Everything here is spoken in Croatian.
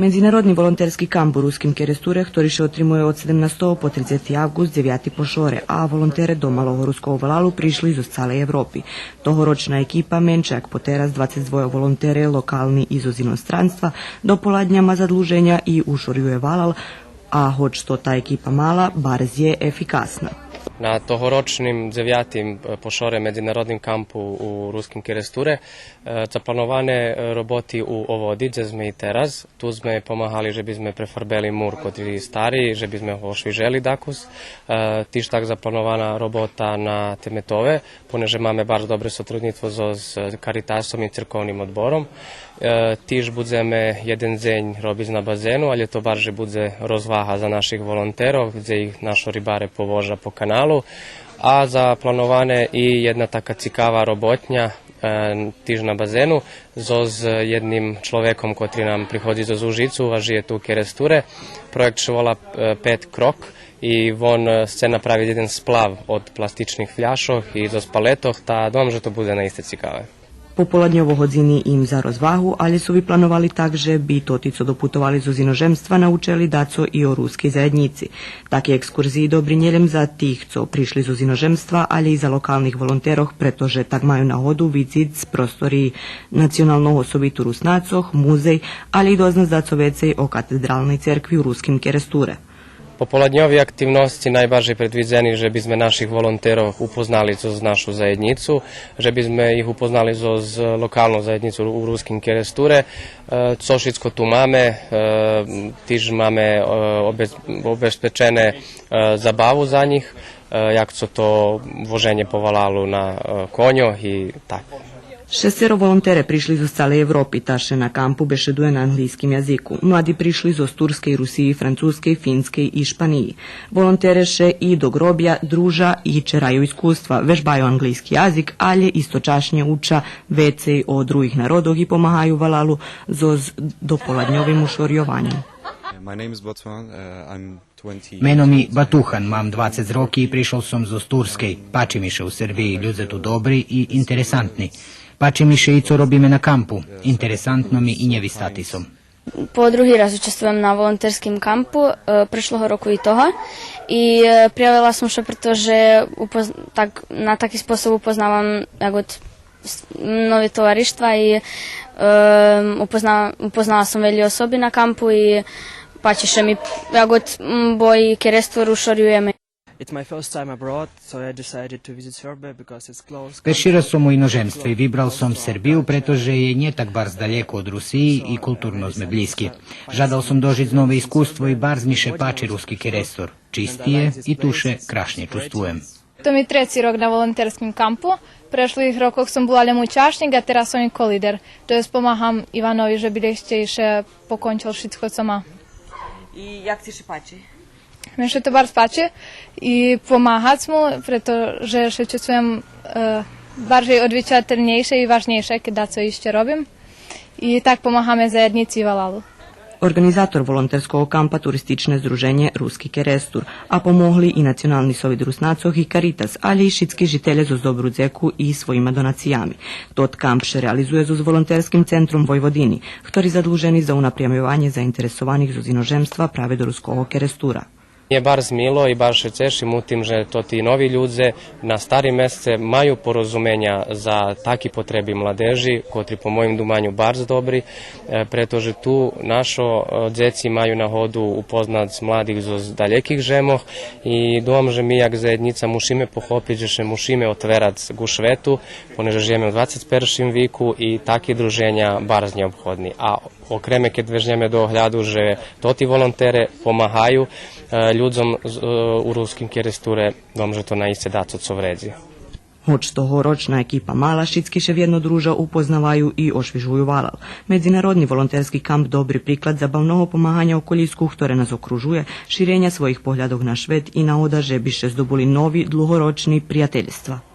Medzinárodný volonterský kamp u Ruskim Keresture, ktorý še otrimuje od 17. po 30. avgust 9. pošore, a volontere do Malohorskog valalu prišli zo celej Evropi. Tohoročna ekipa menča, jak poteraz 22 volontere lokalni iz inostranstva, do poladnjama zadluženja i ušorjuje valal, a hoć to ta ekipa mala, barz je efikasna. Na tohoročnim 9. pošore medzinárodným kampu u Ruskim Keresture zaplanovane roboti u ovodi, gdje sme i teraz. Tu sme pomahali, že by sme prefarbeli mur kotri stari, že by sme ho ošviželi dakus. Tiž tak zaplanovana robota na temetove, poneže máme bardzo dobre sotrudnictvo s Caritasom i crkovnim odborom. Tiž budeme jeden deň robiť na bazénu, ale to barže bude rozvaha za našich volonterov, gdje ih našo ribare povoža po kanalu. A zaplanovane i jedna taka cikava robotnja tiž na bazenu s jednim človekom kotri nam prihodzi zo Užicu, a žije tu u Keresture. Projekt še vola 5 krok i on chce napraviti jedan splav od plastičnih fľašoh i zo spaletoh, ta dom, že to bude na iste cikave. Popoladnjovo hodzini im za rozvahu, ali su bi planovali tak, že bi totico doputovali z inozemstva naučili daco i o ruskej zajednici. Taki ekskurziji dobrinjeljem za tih, co prišli z inozemstva, ali i za lokalnih volonterov, pretože tak maju na hodu vidit s prostori nacionalno osobitu Rusnacoh, muzej, ali i doznat daco vecej o katedralnej cerkvi u Ruskim Keresture. Popoladnjovi aktivnosti najbardziej predvidzeni, že by sme našich volonterov upoznali z našu zajednicu, že by sme ih upoznali z lokalnu zajednicu u Ruskim Keresture. Co všetko tu máme, tiž máme obezpečene zabavu za njih, jak co to voženje po valalu na konjo i tako. 6 volontere prišli zo celej Evropi, taše na kampu bešeduje na anglijskim jaziku. Mladi prišli zo Turske, Rusiji, Francuske, Finske i Španiji. Volontere še i do grobja druža i čeraju iskustva, vežbaju anglijski jazik, ali isto čašnje uča vecej o drugih narodov i pomahaju valalu z dopoladnjovim ušorjovanjem. Meno mi Batuhan, mam 20 roki i prišel som zo Turske. Pači mi še u Srbiji, ljudi tu dobri i interesantni. Pači mi še i co robíme na kampu. Interesantno mi i njevi statisom. Po drugi raz učestvujem na volonterskim kampu, prešloho roku i toho. I prijavila sam še pretože na taki sposob upoznavam nove tovarištva i upoznala sam velji osobi na kampu i pači še mi boj Kerestur ušorjujeme. Prvi raz som u inozemstvu i vibral som Srbiju, pretože je nje tak barz daleko od Rusiji i kulturno sme bliski. Žadal som dožiť nove iskustvo i barz mi še pači Ruski Kerestur. Čistije i tuše krašnje čustvujem. To mi treći rok na volonterskim kampu. Prešlých rokoch som bola len účastník a teraz som i kolíder. To je pomáham Ivanovi, že by ešte pokončil všetko, co má. I jak ti še pači? Mne še to bardzo páči i pomáhať mu, pretože še čujem bardziej odvičateľnejšie i važnejšie, keď co ešte robím. I tak pomáhame zajednici valalu. Organizator volonterskog kampa turistične združenje Ruski Kerestur, a pomogli i Nacionalni sovjet Rusnacoh i Caritas, ali i šitski žitelje z dobru dzeku i svojima donacijami. Tot kamp še realizuje z volonterskim centrom Vojvodini, ktorý zadluženi za unaprijemljivanje zainteresovanih z inozemstva prave do Ruskog Kerestura. Je bar zmilo i bar še cešim u tim, že to ti novi ľudze na stari mesece maju porozumenja za taki potrebi mladeži, kotri po mojim dumanju barz dobri, pretože tu našo djeci maju na hodu upoznat s mladih z dalekih žemoh i dom, že mi jak zajednica musíme pochopiť, že še musíme otverat gušvetu, poneže žijeme u 21. viku i taki druženja barz neobhodni. A okreme keď vežnjeme do ohľadu, že to ti volontere pomahaju ľudzom u Ruskim Keresture, dom, že to na iste daco co vredi. Hoć tohoročna ekipa mala, šitski še vjedno druža upoznavaju i ošvižuju valal. Medzinárodni volonterski kamp dobri priklad zabavnoho pomahanja okolisku, ktoré nas okružuje, širenja svojih pohľadov na švet i na oda, že bi še zdobuli novi, dlhoročni prijateljstva.